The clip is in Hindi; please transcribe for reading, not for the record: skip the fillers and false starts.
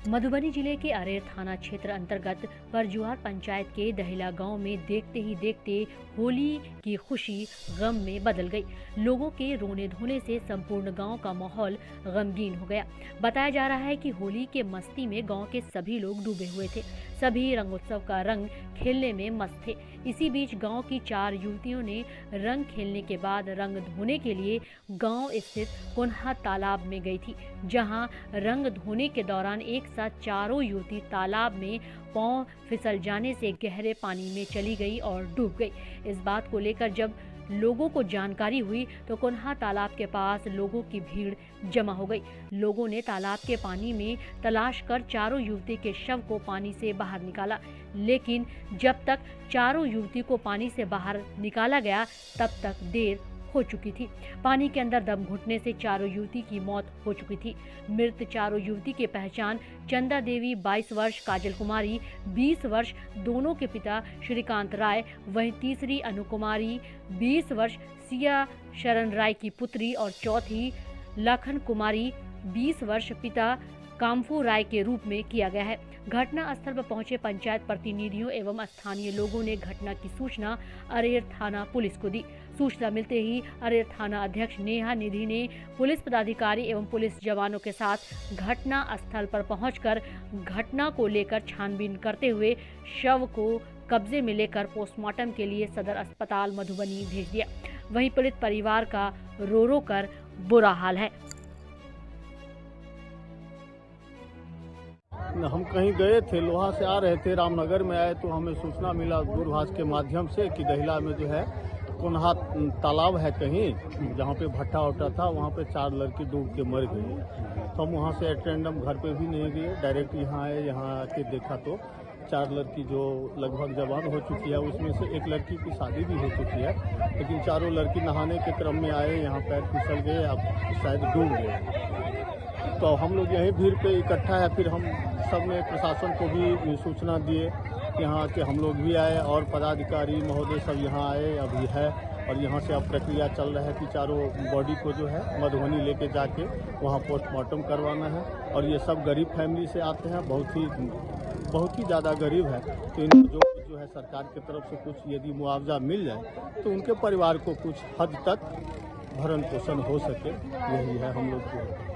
मधुबनी जिले के अरेर थाना क्षेत्र अंतर्गत परजुआर पंचायत के दहिला गांव में देखते ही देखते होली की खुशी गम में बदल गई। लोगों के रोने धोने से संपूर्ण गांव का माहौल गमगीन हो गया। बताया जा रहा है कि होली के मस्ती में गांव के सभी लोग डूबे हुए थे। सभी रंगोत्सव का रंग खेलने में मस्त थे। इसी बीच गांव की 4 युवतियों ने रंग खेलने के बाद रंग धोने के लिए गांव स्थित कोन्हा तालाब में गई थी, जहां रंग धोने के दौरान एक साथ चारों युवती तालाब में पांव फिसल जाने से गहरे पानी में चली गई और डूब गई। इस बात को लेकर जब लोगों को जानकारी हुई तो कोन्हा तालाब के पास लोगों की भीड़ जमा हो गई। लोगों ने तालाब के पानी में तलाश कर चारों युवती के शव को पानी से बाहर निकाला, लेकिन जब तक चारों युवती को पानी से बाहर निकाला गया तब तक देर हो चुकी थी। पानी के अंदर दम घुटने से चारों युवती की मौत हो चुकी थी। मृत चारों युवती की पहचान चंदा देवी 22 वर्ष, काजल कुमारी 20 वर्ष दोनों के पिता श्रीकांत राय, वहीं तीसरी अनु कुमारी 20 वर्ष सिया शरण राय की पुत्री और चौथी लखन कुमारी 20 वर्ष पिता कामफू राय के रूप में किया गया है। घटना स्थल पर पहुंचे पंचायत प्रतिनिधियों एवं स्थानीय लोगों ने घटना की सूचना अरेर थाना पुलिस को दी। सूचना मिलते ही अरेर थाना अध्यक्ष नेहा निधि ने पुलिस पदाधिकारी एवं पुलिस जवानों के साथ घटना स्थल पर पहुंचकर घटना को लेकर छानबीन करते हुए शव को कब्जे में लेकर पोस्टमार्टम के लिए सदर अस्पताल मधुबनी भेज दिया। वहीं पीड़ित परिवार का रो रो कर बुरा हाल है। हम कहीं गए थे, लोहा से आ रहे थे, रामनगर में आए तो हमें सूचना मिला दूरभाष के माध्यम से कि दहिला में जो है कोन्हा तालाब है कहीं जहाँ पे भट्टा उठा था, वहाँ पे 4 लड़की डूब के मर गई। तो हम वहाँ से एटेंडम घर पे भी नहीं गए, डायरेक्ट यहाँ आए। यहाँ आके देखा तो 4 लड़की जो लगभग जवान हो चुकी है, उसमें से एक लड़की की शादी भी हो चुकी है, लेकिन चारों लड़की नहाने के क्रम में आए, यहाँ पैर फिसल गए, अब शायद डूब गए। तो हम लोग यहीं भीड़ पे इकट्ठा है। फिर हम सब ने प्रशासन को भी सूचना दिए, यहाँ के हम लोग भी आए और पदाधिकारी महोदय सब यहाँ आए अभी है। और यहाँ से अब प्रक्रिया चल रहा है कि चारों बॉडी को जो है मधुबनी लेके जाके वहाँ पोस्टमार्टम करवाना है। और ये सब गरीब फैमिली से आते हैं, बहुत ही ज़्यादा गरीब है। तो इनको जो है सरकार की तरफ से कुछ यदि मुआवजा मिल जाए तो उनके परिवार को कुछ हद तक भरण पोषण हो सके, यही है हम लोग को।